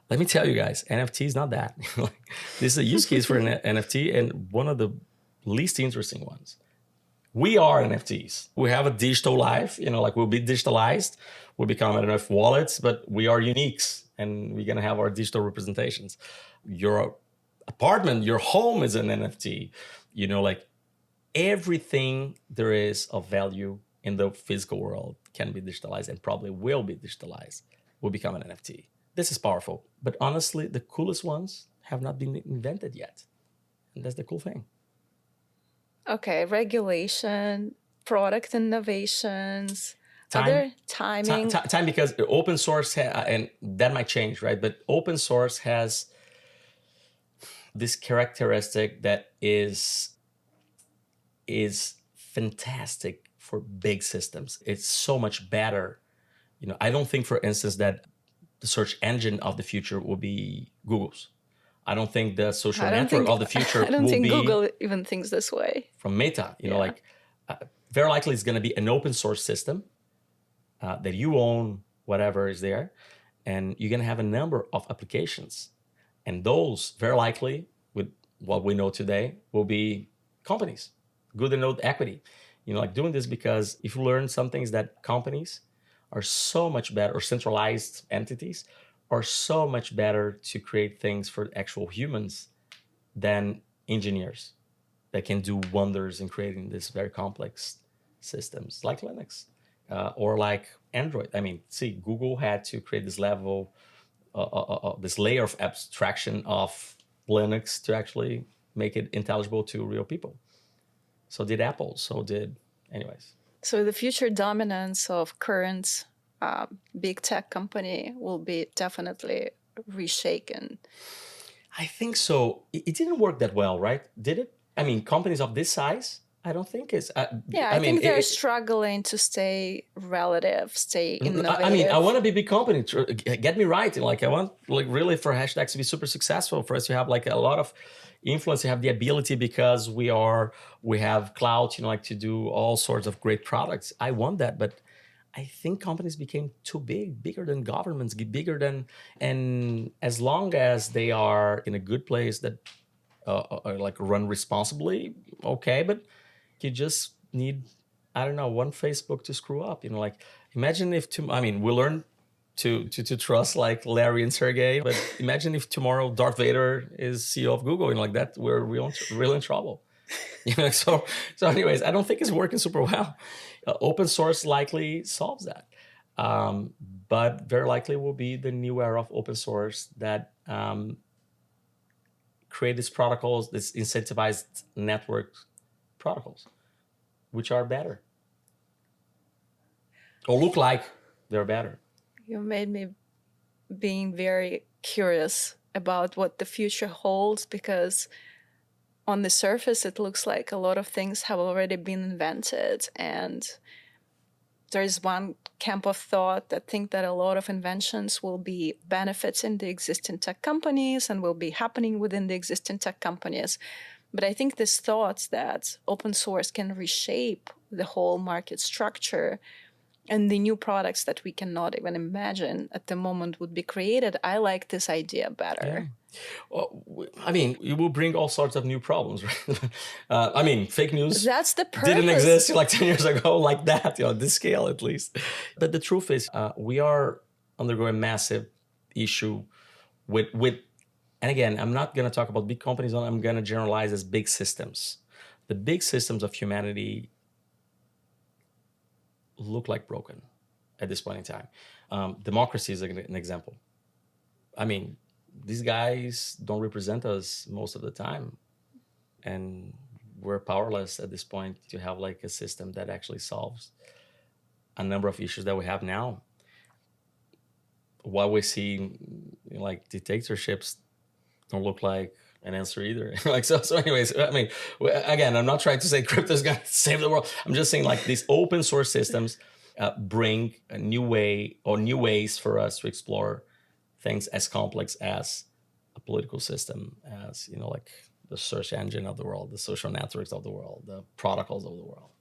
Let me tell you guys, NFT is not that. This is a use case for an NFT and one of the least interesting ones. We are NFTs. We have a digital life, like we'll be digitalized. We'll become, I don't know if wallets, but we are uniques and we're gonna have our digital representations. Your apartment, your home is an NFT. Like everything there is of value in the physical world can be digitalized and probably will be digitalized, will become an NFT. This is powerful. But honestly, the coolest ones have not been invented yet. And that's the cool thing. Okay, regulation, product innovations, other timing. Time, because open source, and that might change, right? But open source has this characteristic that is fantastic for big systems. It's so much better. I don't think, for instance, that the search engine of the future will be Google's. I don't think the social network of the future I don't will think be Google even thinks this way. From Meta. Very likely it's going to be an open source system that you own, whatever is there, and you're going to have a number of applications. And those, very likely, with what we know today, will be companies, good and old equity. Doing this because if you learn some things, that companies are so much better, or centralized entities are so much better to create things for actual humans than engineers that can do wonders in creating these very complex systems like Linux or like Android. Google had to create this level, this layer of abstraction of Linux to actually make it intelligible to real people. So did Apple, anyways. So the future dominance of current big tech company will be definitely reshaken. I think so. It didn't work that well, right? Did it? Companies of this size, I don't think it's... I think they're struggling to stay relative, stay innovative. I want to be a big company. Get me right. I want really for Hashdex to be super successful, for us to have a lot of influence, to have the ability, because we have clout, to do all sorts of great products. I want that, but I think companies became too bigger than governments, and as long as they are in a good place that run responsibly, okay, but you just need, I don't know, one Facebook to screw up. Imagine if we learn to trust Larry and Sergey, but imagine if tomorrow Darth Vader is CEO of Google, that we're really in trouble. So anyways, I don't think it's working super well. Open source likely solves that, but very likely will be the new era of open source that create these protocols, this incentivized network protocols, which are better or look like they're better. You made me being very curious about what the future holds, because on the surface, it looks like a lot of things have already been invented, and there's one camp of thought that think that a lot of inventions will be benefits in the existing tech companies and will be happening within the existing tech companies. But I think this thought that open source can reshape the whole market structure and the new products that we cannot even imagine at the moment would be created. I like this idea better. Yeah. Well, it will bring all sorts of new problems, right? Fake news. That's the purpose. Didn't exist 10 years ago like that, this scale at least. But the truth is, we are undergoing a massive issue with, and again, I'm not going to talk about big companies. I'm going to generalize as big systems. The big systems of humanity look like broken. at this point in time. Democracy is an example. I mean, these guys don't represent us most of the time. And we're powerless at this point to have like a system that actually solves a number of issues that we have now. What we see, like dictatorships, don't look like an answer either. Like so. Anyways, I mean, again, I'm not trying to say crypto is gonna save the world. I'm just saying like these open source systems bring a new way or new ways for us to explore things as complex as a political system, as like the search engine of the world, the social networks of the world, the protocols of the world.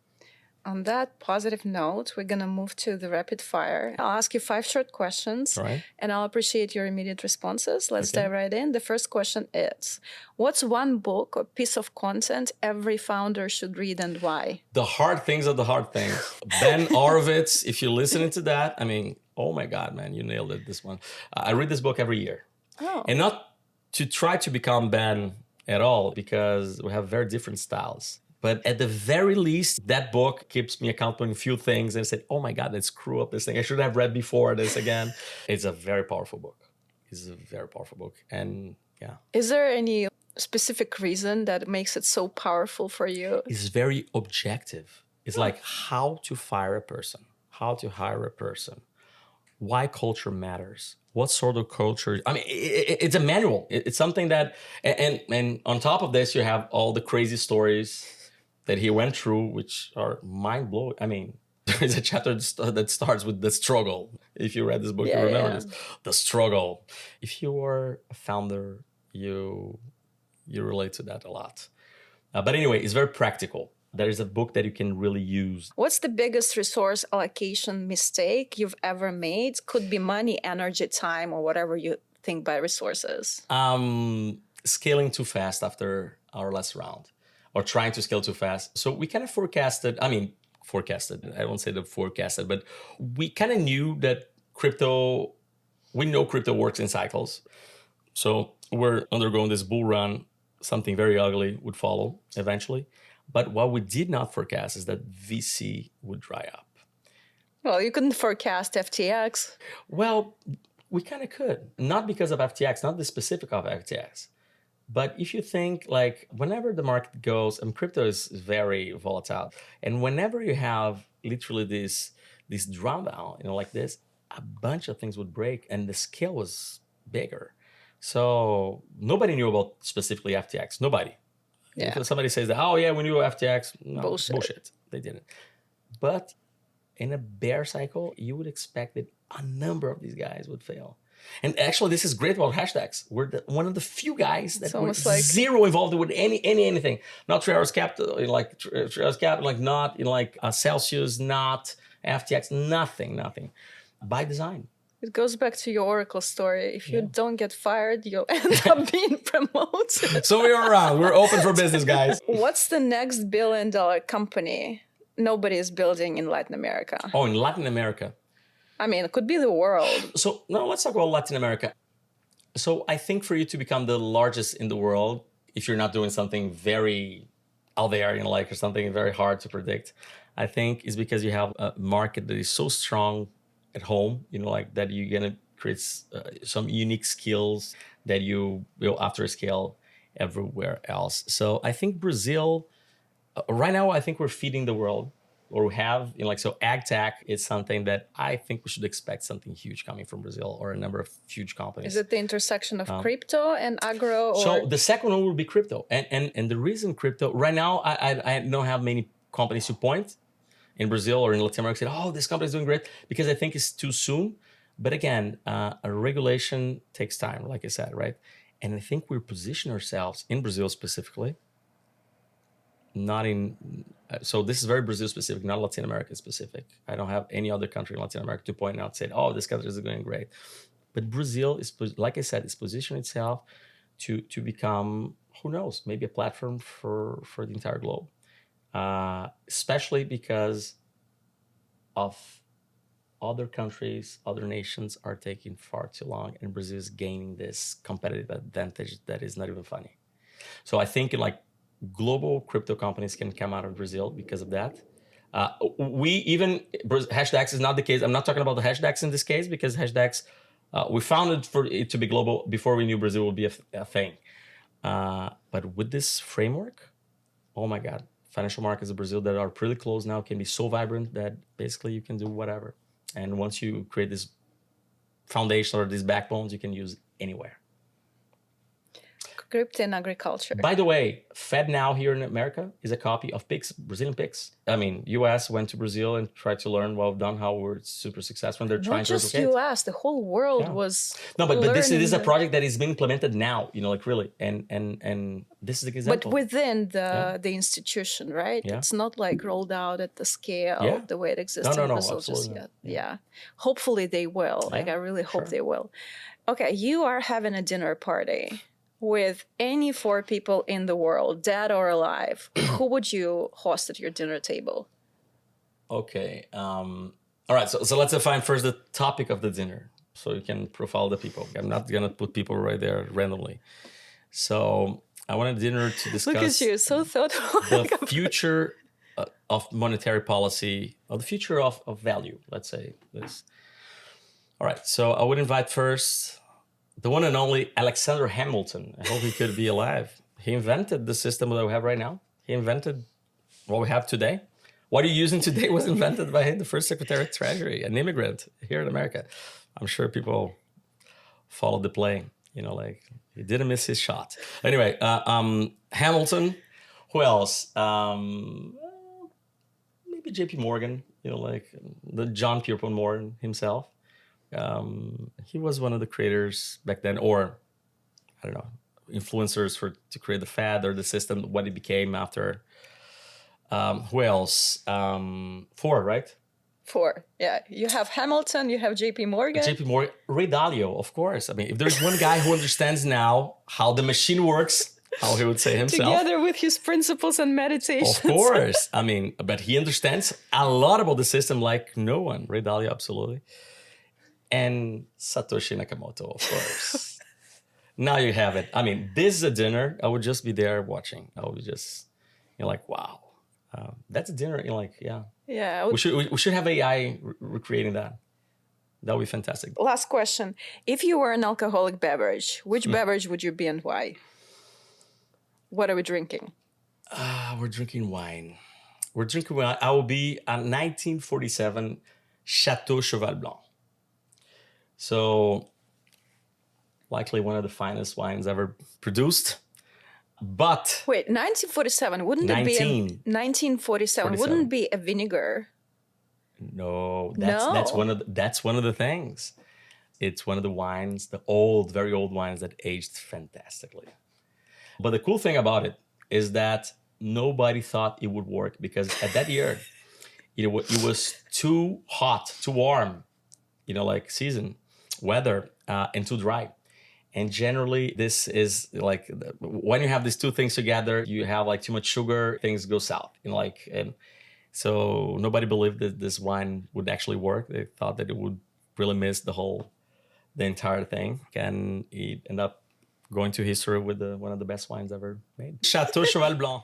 On that positive note, we're going to move to the rapid fire. I'll ask you 5 short questions, Right. and I'll appreciate your immediate responses. Let's Okay. dive right in. The first question is, what's one book or piece of content every founder should read and why? The hard things are the hard things. Ben Horowitz, if you're listening to that, I mean, oh my God, man, you nailed it, this one. I read this book every year. Oh. And not to try to become Ben at all, because we have very different styles. But at the very least, that book keeps me accountable in a few things. And I said, oh my God, let's screw up this thing. I should have read before this again. It's a very powerful book. It's a very powerful book. And yeah. Is there any specific reason that makes it so powerful for you? It's very objective. It's like how to fire a person, how to hire a person, why culture matters, what sort of culture. I mean, it's a manual. It's something that, and on top of this, you have all the crazy stories that he went through, which are mind-blowing. I mean, there's a chapter that starts with the struggle. If you read this book, you remember this. The struggle. If you are a founder, you relate to that a lot. But anyway, it's very practical. There is a book that you can really use. What's the biggest resource allocation mistake you've ever made? Could be money, energy, time, or whatever you think by resources. Scaling too fast after our last round, or trying to scale too fast. So we kind of forecasted, I won't say the forecasted, but we kind of knew that we know crypto works in cycles. So we're undergoing this bull run, something very ugly would follow eventually. But what we did not forecast is that VC would dry up. Well, you couldn't forecast FTX. Well, we kind of could. Not because of FTX, not the specific of FTX. But if you think like whenever the market goes, and crypto is very volatile, and whenever you have literally this drawdown, like this, a bunch of things would break, and the scale was bigger. So nobody knew about specifically FTX. Nobody. Yeah. If somebody says that, oh yeah, we knew FTX. No, Bullshit. They didn't. But in a bear cycle, you would expect that a number of these guys would fail. And actually, this is great about Hashdex. We're one of the few guys that were zero involved with anything. Not 3 Hours Capital, like 3 Hours Capital, like not like Celsius, not FTX, nothing. By design. It goes back to your Oracle story. If you don't get fired, you'll end up being promoted. So we're around. We're open for business, guys. What's the next $1 billion company nobody is building in Latin America? Oh, in Latin America. I mean, it could be the world. So no, let's talk about Latin America. So I think for you to become the largest in the world, if you're not doing something very out there, or something very hard to predict, I think is because you have a market that is so strong at home, that you're going to create some unique skills that you will after scale everywhere else. So I think Brazil, right now, I think we're feeding the world, or we have, so ag tech is something that I think we should expect something huge coming from Brazil, or a number of huge companies. Is it the intersection of crypto and agro? So the second one will be crypto. And the reason crypto, right now, I don't have many companies to point in Brazil or in Latin America, say, oh, this company is doing great, because I think it's too soon. But again, a regulation takes time, like I said, right? And I think we're positioning ourselves in Brazil specifically, so this is very Brazil specific, not Latin America specific. I don't have any other country in Latin America to point out and say, oh, this country is doing great. But Brazil is, like I said, is positioning itself to become, who knows, maybe a platform for the entire globe. Especially because of other countries, other nations are taking far too long, and Brazil is gaining this competitive advantage that is not even funny. So I think global crypto companies can come out of Brazil because of that. We even, Hashdex is not the case. I'm not talking about the Hashdex in this case because Hashdex, we founded for it to be global before we knew Brazil would be a thing. But with this framework, oh my God, financial markets in Brazil that are pretty close now can be so vibrant that basically you can do whatever. And once you create this foundation or these backbones, you can use anywhere. Crypto and agriculture. By the way, FedNow here in America is a copy of Pix, Brazilian Pix. I mean, US went to Brazil and tried to learn, well done, how we're super successful. And they're trying to replicate. Not just US, the whole world was. No, but this is a project that is being implemented now, like really. And this is the example. But within the institution, right? Yeah. It's not like rolled out at the scale the way it exists in Brazil just yet. Yeah. Hopefully they will. Like I really hope they will. Okay, you are having a dinner party with any 4 people in the world, dead or alive. Who would you host at your dinner table? Okay. All right. So let's define first the topic of the dinner so you can profile the people. I'm not going to put people right there randomly. So I want a dinner to discuss. Look at you, so thoughtful. The future of monetary policy, or the future of value, let's say this. All right. So I would invite first the one and only Alexander Hamilton. I hope he could be alive. He invented the system that we have right now. He invented what we have today. What you're using today was invented by the first Secretary of Treasury, an immigrant here in America. I'm sure people followed the play. Like he didn't miss his shot. Anyway, Hamilton. Who else? Maybe J.P. Morgan. Like the John Pierpont Morgan himself. He was one of the creators back then, or I don't know, influencers to create the Fed or the system, what it became after. Who else? 4, right? 4, yeah. You have Hamilton, you have J.P. Morgan. J.P. Morgan, Ray Dalio, of course. I mean, if there's one guy who understands now how the machine works, how he would say himself. Together with his principles and meditations. Of course. I mean, but he understands a lot about the system like no one. Ray Dalio, absolutely. And Satoshi Nakamoto, of course. Now you have it. I mean, this is a dinner. I would just be there watching. I would just, like, wow. That's a dinner. Yeah. We should have AI recreating that. That would be fantastic. Last question. If you were an alcoholic beverage, which beverage would you be and why? What are we drinking? We're drinking wine. I will be a 1947 Chateau Cheval Blanc. So, likely one of the finest wines ever produced. But wait, 1947 wouldn't it be 1947? Wouldn't it be a vinegar? No, that's one of the things. It's one of the wines, the very old wines that aged fantastically. But the cool thing about it is that nobody thought it would work because at that year, it was too hot, too warm, like season, weather, and too dry. And generally, this is like when you have these two things together, you have like too much sugar, things go south. And so nobody believed that this wine would actually work. They thought that it would really miss the entire thing, and it ended up going to history with one of the best wines ever made. Chateau Cheval Blanc.